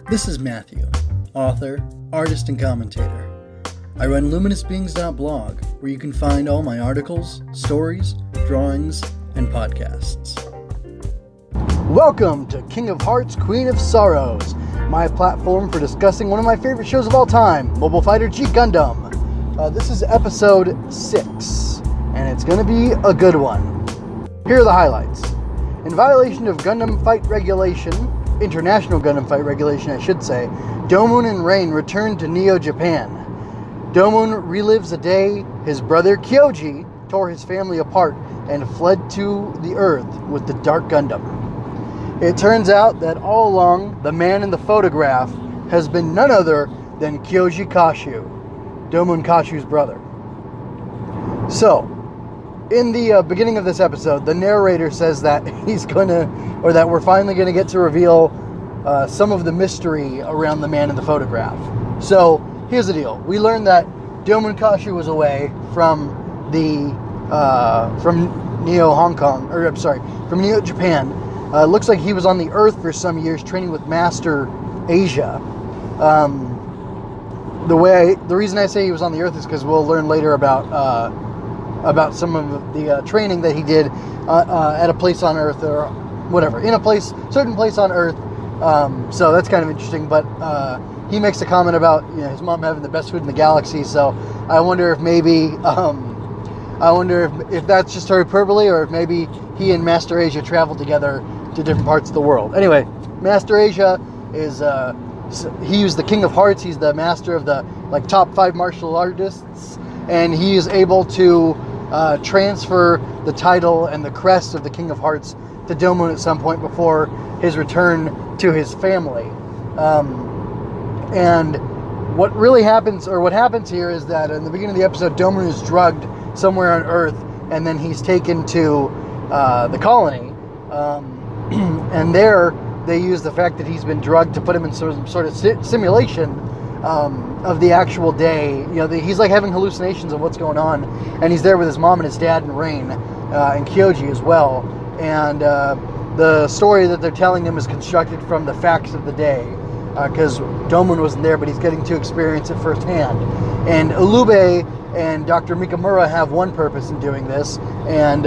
This is Matthew, author, artist, and commentator. I run luminousbeings.blog, where you can find all my articles, stories, drawings, and podcasts. Welcome to King of Hearts, Queen of Sorrows, my platform for discussing one of my favorite shows of all time, Mobile Fighter G Gundam. This is episode 6, and it's going to be a good one. Here are the highlights. In violation of Gundam Fight Regulation, International Gundam Fight Regulation, I should say, Domon and Rain return to Neo Japan. Domon relives a day his brother Kyoji tore his family apart and fled to the Earth with the Dark Gundam. It turns out that all along, the man in the photograph has been none other than Kyoji Kashu, Domon Kashu's brother. So, in the beginning of this episode, the narrator says that that we're finally going to get to reveal some of the mystery around the man in the photograph. So, here's the deal. We learned that Domon Kashu was away from from Neo Japan. Looks like he was on the Earth for some years training with Master Asia. The reason I say he was on the Earth is because we'll learn later about some of the training that he did at a place on Earth, or whatever, in a certain place on Earth. So that's kind of interesting. But he makes a comment about his mom having the best food in the galaxy. So I wonder if maybe if that's just hyperbole, or if maybe he and Master Asia traveled together to different parts of the world. Anyway, Master Asia is he's the King of Hearts. He's the master of the top 5 martial artists, and he is able to transfer the title and the crest of the King of Hearts to Domon at some point before his return to his family. And what happens here is that in the beginning of the episode, Domon is drugged somewhere on Earth, and then he's taken to the colony. And there they use the fact that he's been drugged to put him in some sort of simulation of the actual day. He's having hallucinations of what's going on, and he's there with his mom and his dad and Rain and Kyoji as well. And the story that they're telling him is constructed from the facts of the day, because Domon wasn't there, but he's getting to experience it firsthand. And Ulube and Dr. Mikamura have one purpose in doing this, and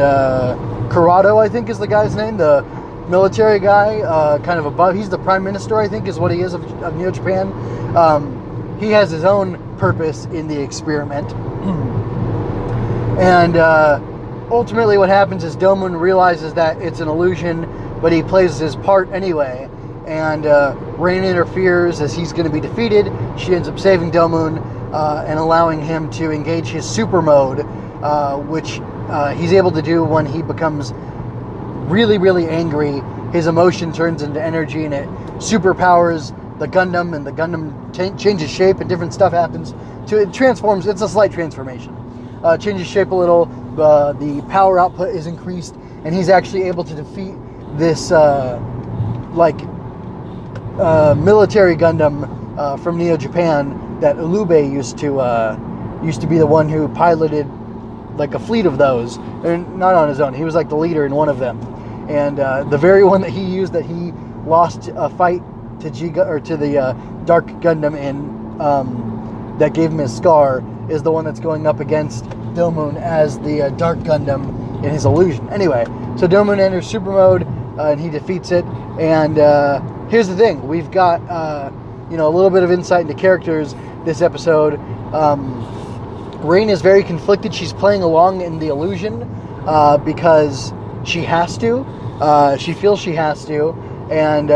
Kurado, I think is the guy's name, the military guy, kind of above. He's the prime minister, I think, is what he is of Neo Japan. He has his own purpose in the experiment. And ultimately what happens is Domon realizes that it's an illusion, but he plays his part anyway. And Rain interferes as he's going to be defeated. She ends up saving Domon and allowing him to engage his super mode, which he's able to do when he becomes really, really angry. His emotion turns into energy, and it superpowers the Gundam, and the Gundam changes shape, and different stuff happens. It transforms. It's a slight transformation. Changes shape a little. The power output is increased, and he's actually able to defeat this military Gundam from Neo Japan that Ulube used to be the one who piloted a fleet of those, and not on his own. He was the leader in one of them, and the very one that he used, that he lost a fight to the Dark Gundam in, that gave him his scar, is the one that's going up against Domon as the Dark Gundam in his illusion. Anyway, so Domon enters super mode, and he defeats it. And here's the thing: we've got a little bit of insight into characters this episode. Rain is very conflicted. She's playing along in the illusion because she has to. She feels she has to, and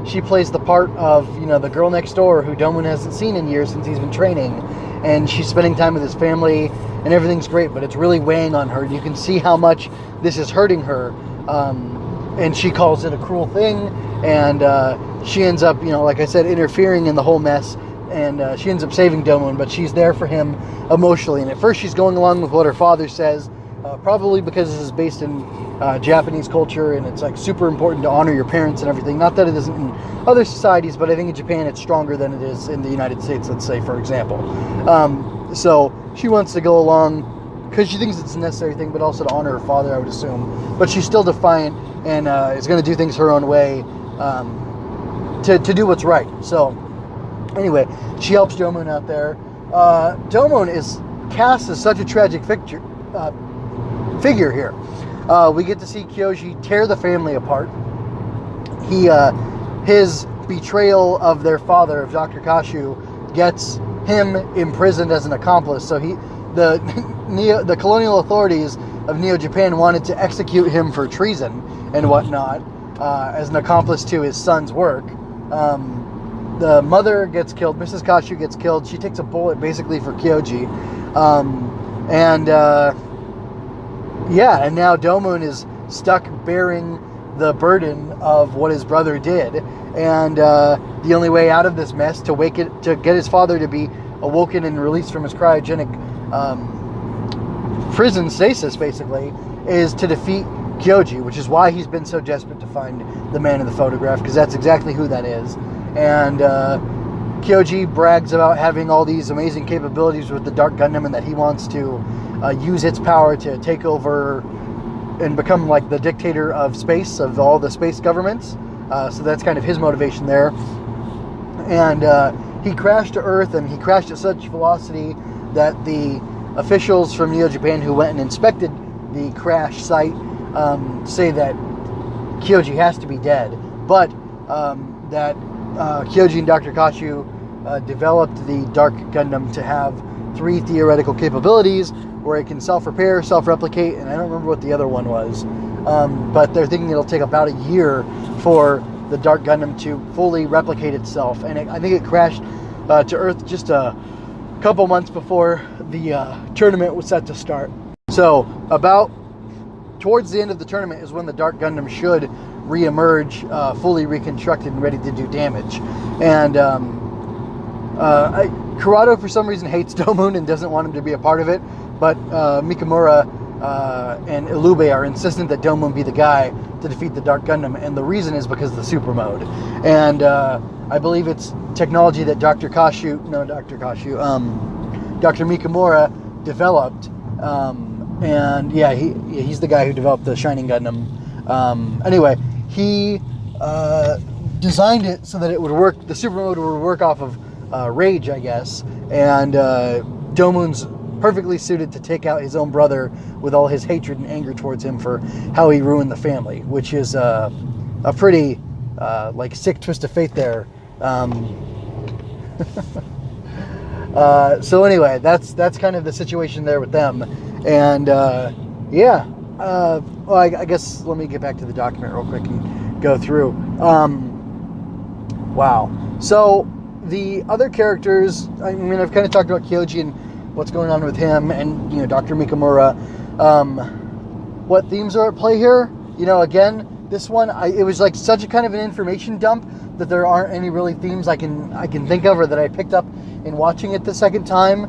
she plays the part of the girl next door who Domon hasn't seen in years since he's been training, and she's spending time with his family, and everything's great, but it's really weighing on her. You can see how much this is hurting her, and she calls it a cruel thing, and she ends up, like I said, interfering in the whole mess. And she ends up saving Domon, but she's there for him emotionally. And at first she's going along with what her father says, probably because this is based in Japanese culture, and it's super important to honor your parents and everything. Not that it isn't in other societies, but I think in Japan it's stronger than it is in the United States, let's say, for example. So she wants to go along because she thinks it's a necessary thing, but also to honor her father, I would assume. But she's still defiant and is going to do things her own way to do what's right. So anyway, she helps Domon out there. Domon is cast as such a tragic figure here. We get to see Kyoji tear the family apart. His betrayal of their father, of Dr. Kashu, gets him imprisoned as an accomplice. So the colonial authorities of Neo Japan wanted to execute him for treason and whatnot, as an accomplice to his son's work. The mother gets killed. Mrs. Kashu gets killed. She takes a bullet basically for Kyoji. And now Domon is stuck bearing the burden of what his brother did. And the only way out of this mess, to get his father to be awoken and released from his cryogenic prison stasis, basically, is to defeat Kyoji, which is why he's been so desperate to find the man in the photograph, because that's exactly who that is. And Kyoji brags about having all these amazing capabilities with the Dark Gundam, and that he wants to use its power to take over and become like the dictator of space, of all the space governments. So that's kind of his motivation there. And he crashed to Earth, and he crashed at such velocity that the officials from Neo Japan who went and inspected the crash site say that Kyoji has to be dead, but that Kyoji and Dr. Kashu developed the Dark Gundam to have 3 theoretical capabilities, where it can self-repair, self-replicate, and I don't remember what the other one was. But they're thinking it'll take about a year for the Dark Gundam to fully replicate itself. And I think it crashed to Earth just a couple months before the tournament was set to start. So about towards the end of the tournament is when the Dark Gundam should re-emerge, fully reconstructed and ready to do damage. And Kurado, for some reason, hates Domon and doesn't want him to be a part of it. But Mikamura and Ilube are insistent that Domon be the guy to defeat the Dark Gundam, and the reason is because of the super mode. And I believe it's technology that Dr. Mikamura developed. And yeah, he's the guy who developed the Shining Gundam. Anyway, he designed it so that it would work. The super mode would work off of rage, I guess. And Domon's perfectly suited to take out his own brother with all his hatred and anger towards him for how he ruined the family, which is a pretty like sick twist of fate there. So anyway, that's kind of the situation there with them. And well, I guess let me get back to the document real quick and go through. Wow. So the other characters, I mean, I've kind of talked about Kyoji and what's going on with him, and Dr. Mikamura. What themes are at play here? Again, this one, it was like such a kind of an information dump that there aren't any really themes I can think of, or that I picked up in watching it the second time.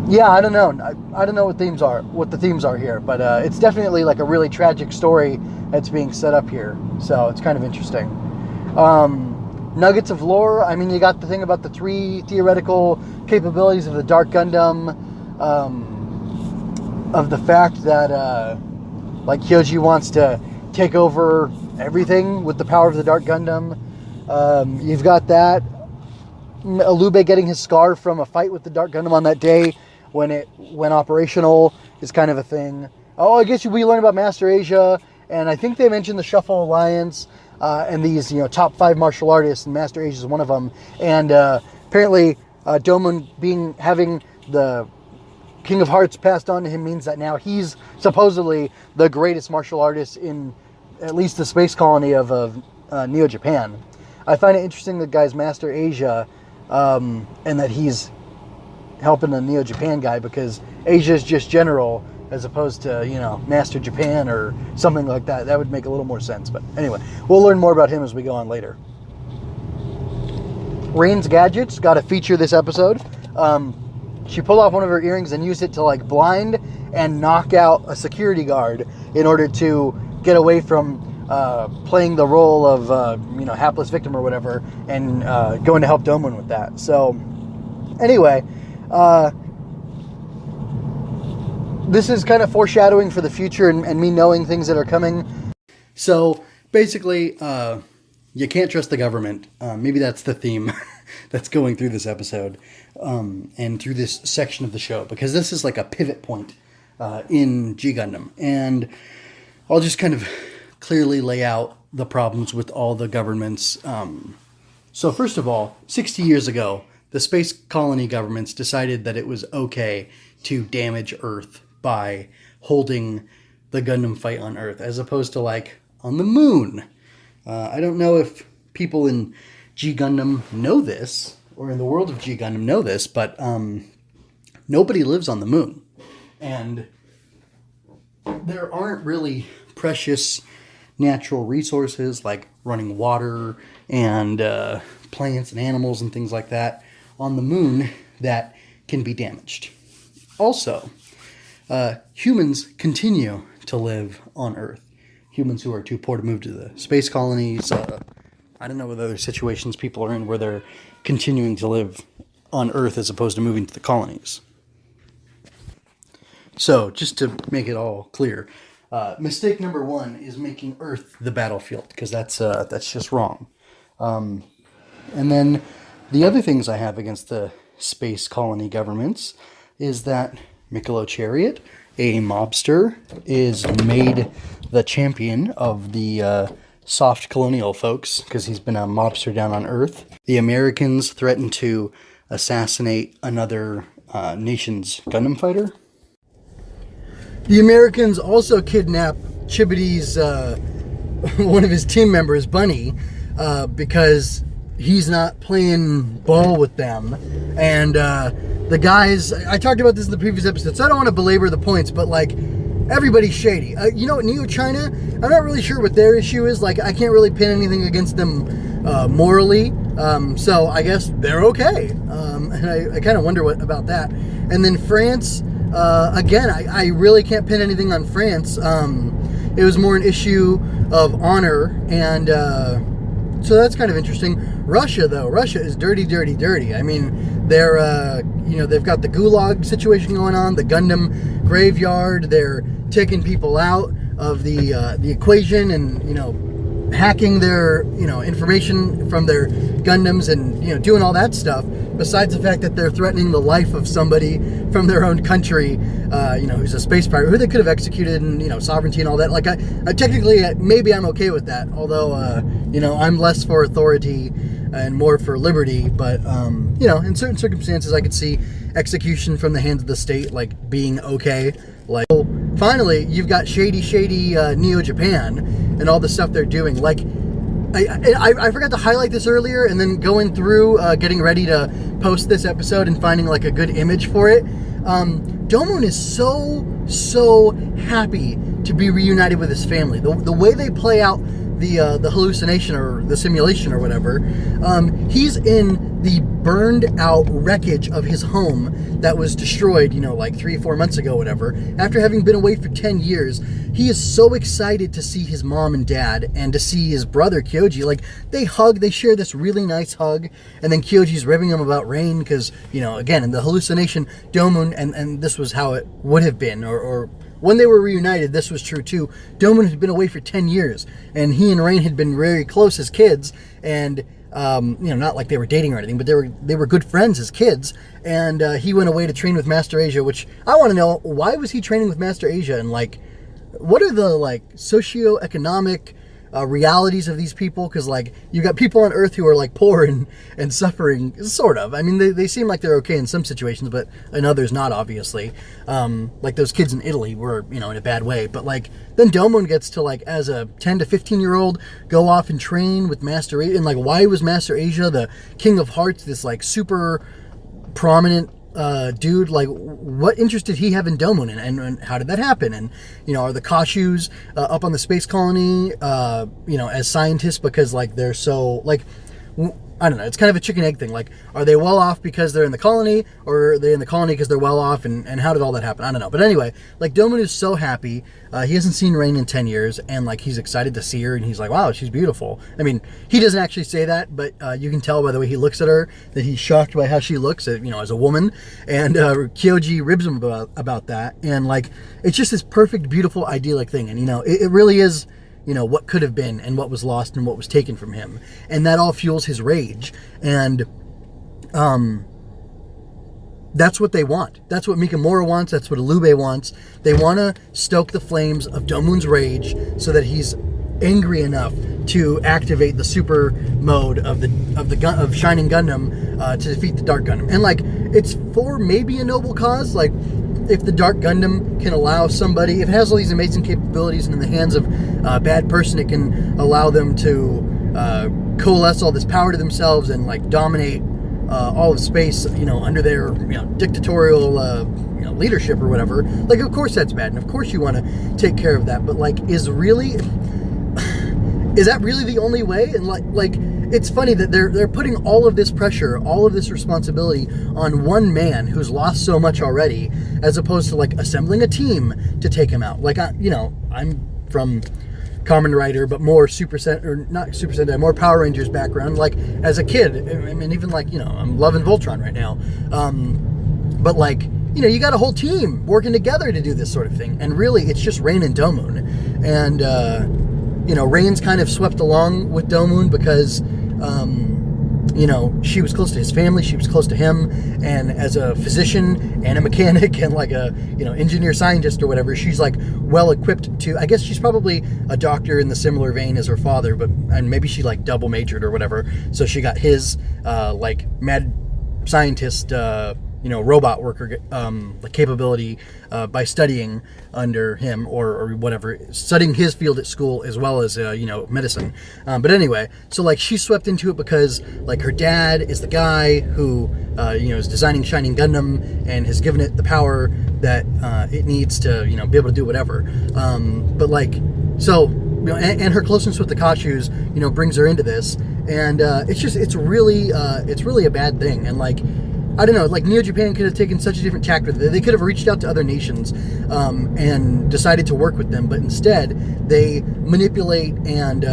Yeah, I don't know. I don't know what the themes are here, but it's definitely like a really tragic story that's being set up here. So it's kind of interesting. Nuggets of lore. I mean, you got the thing about the 3 theoretical capabilities of the Dark Gundam, of the fact that like Kyoji wants to take over everything with the power of the Dark Gundam. You've got that. Ilube getting his scar from a fight with the Dark Gundam on that day when it went operational is kind of a thing. Oh, I guess we learn about Master Asia, and I think they mentioned the Shuffle Alliance, and these top 5 martial artists, and Master Asia is one of them. And apparently Domon having the King of Hearts passed on to him means that now he's supposedly the greatest martial artist in at least the space colony of Neo Japan. I find it interesting that guy's Master Asia, and that he's helping a Neo Japan guy, because Asia is just general as opposed to Master Japan or something like that. That would make a little more sense. But anyway, we'll learn more about him as we go on later. Rain's gadgets got a feature this episode. She pulled off one of her earrings and used it to like blind and knock out a security guard in order to get away from playing the role of hapless victim or whatever, and going to help Domon with that. So anyway, this is kind of foreshadowing for the future, and me knowing things that are coming. So Basically, you can't trust the government. Maybe that's the theme that's going through this episode and through this section of the show, because this is like a pivot point in G Gundam. And I'll just kind of clearly lay out the problems with all the governments. So first of all, 60 years ago, the space colony governments decided that it was okay to damage Earth by holding the Gundam fight on Earth, as opposed to like on the moon. I don't know if people in G Gundam know this, or in the world of G Gundam know this, but nobody lives on the moon. And there aren't really precious natural resources like running water and plants and animals and things like that on the moon that can be damaged. Also, humans continue to live on Earth. Humans who are too poor to move to the space colonies. I don't know what other situations people are in where they're continuing to live on Earth as opposed to moving to the colonies. So, just to make it all clear, mistake number one is making Earth the battlefield, because that's just wrong. And then the other things I have against the space colony governments is that Mikkelo Chariot, a mobster, is made the champion of the soft colonial folks because he's been a mobster down on Earth. The Americans threatened to assassinate another nation's Gundam fighter. The Americans also kidnapped Chibity's one of his team members, Bunny, because he's not playing ball with them. And the guys, I talked about this in the previous episode, so I don't want to belabor the points, but like, everybody's shady. You know what, Neo China, I'm not really sure what their issue is. Like, I can't really pin anything against them morally, so I guess they're okay. And I kind of wonder what about that. And then France, again, I really can't pin anything on France. It was more an issue of honor, and so that's kind of interesting. Russia, though, Russia is dirty, dirty, dirty. I mean, they're, they've got the Gulag situation going on, the Gundam graveyard. They're taking people out of the equation and, hacking their, information from their Gundams and, doing all that stuff. Besides the fact that they're threatening the life of somebody from their own country, who's a space pirate, who they could have executed and, sovereignty and all that. Like, I technically, maybe I'm okay with that. Although, I'm less for authority and more for liberty. But, in certain circumstances, I could see execution from the hands of the state, like, being okay. Like, so finally, you've got shady Neo Japan and all the stuff they're doing. Like, I forgot to highlight this earlier, and then going through, getting ready to post this episode and finding like a good image for it. Domon is so happy to be reunited with his family. The way they play out the hallucination or the simulation or whatever, he's in the burned out wreckage of his home that was destroyed, like 3-4 months ago, whatever. After having been away for 10 years, he is so excited to see his mom and dad and to see his brother Kyoji. Like, they hug, they share this really nice hug, and then Kyoji's ribbing him about rain because, again, in the hallucination, Domon, and this was how it would have been, or when they were reunited, this was true too. Domon had been away for 10 years, and he and Rain had been very close as kids, and not like they were dating or anything, but they were good friends as kids. And he went away to train with Master Asia, which I want to know, why was he training with Master Asia, and like, what are the like socioeconomic realities of these people? Because like, you got people on Earth who are like poor and suffering, sort of. I mean, they seem like they're okay in some situations, but in others not, obviously. Like those kids in Italy were, in a bad way. But like, then Domon gets to like, as a 10 to 15 year old, go off and train with Master Asia. And like, why was Master Asia the King of Hearts, this like super prominent dude? Like, what interest did he have in Domon, and how did that happen? And are the Kashus up on the space colony as scientists because like they're so like, I don't know, it's kind of a chicken egg thing. Like, are they well off because they're in the colony, or are they in the colony because they're well off, and how did all that happen? I don't know. But anyway, like, Domon is so happy. He hasn't seen Rain in 10 years, and like, he's excited to see her, and he's like, wow, she's beautiful. I mean, he doesn't actually say that, but you can tell by the way he looks at her that he's shocked by how she looks, as a woman. And Kyoji ribs him about that, and like, it's just this perfect, beautiful, idyllic thing. And it really is, what could have been and what was lost and what was taken from him. And that all fuels his rage. And that's what they want. That's what Mikamura wants. That's what Ilube wants. They want to stoke the flames of Domun's rage so that he's angry enough to activate the super mode of Shining Gundam to defeat the Dark Gundam. And like, it's for maybe a noble cause. Like, if the Dark Gundam can allow somebody, if it has all these amazing capabilities, and in the hands of a bad person, it can allow them to coalesce all this power to themselves and like dominate all of space, under their dictatorial leadership or whatever. Like, of course that's bad, and of course you want to take care of that. But like, is that really the only way? And like it's funny that they're putting all of this pressure, all of this responsibility on one man who's lost so much already, as opposed to like assembling a team to take him out. Like, I'm from Kamen Rider, but more not Super Sentai, more Power Rangers background. Like, as a kid, I mean, even like, I'm loving Voltron right now. But like, you got a whole team working together to do this sort of thing. And really, it's just Rain and Domon. And, Rain's kind of swept along with Domon because, she was close to his family, she was close to him, and as a physician and a mechanic and like a, engineer scientist or whatever, she's like well equipped to, I guess she's probably a doctor in the similar vein as her father, and maybe she like double majored or whatever, so she got his like mad scientist robot worker capability by studying under him or whatever, studying his field at school as well as medicine. But anyway, so like she's swept into it because like her dad is the guy who is designing Shining Gundam and has given it the power that it needs to be able to do whatever. But like, so and her closeness with the Kashus brings her into this, and it's really a bad thing. And like, I don't know, like Neo Japan could have taken such a different tack with it. They could have reached out to other nations and decided to work with them, but instead they manipulate and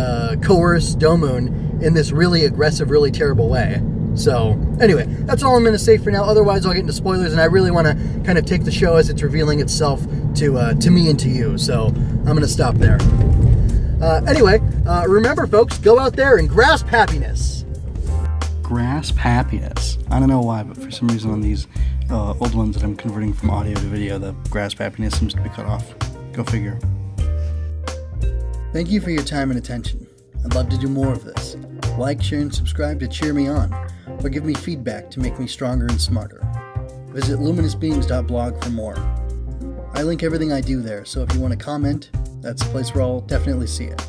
coerce Domon in this really aggressive, really terrible way. So anyway, that's all I'm going to say for now. Otherwise, I'll get into spoilers, and I really want to kind of take the show as it's revealing itself to me and to you. So I'm going to stop there. Anyway, remember, folks, go out there and grasp happiness. Grasp happiness. I don't know why, but for some reason on these old ones that I'm converting from audio to video, the grasp happiness seems to be cut off. Go figure. Thank you for your time and attention. I'd love to do more of this. Like, share, and subscribe to cheer me on, or give me feedback to make me stronger and smarter. Visit luminousbeings.blog for more. I link everything I do there, so if you want to comment, that's a place where I'll definitely see it.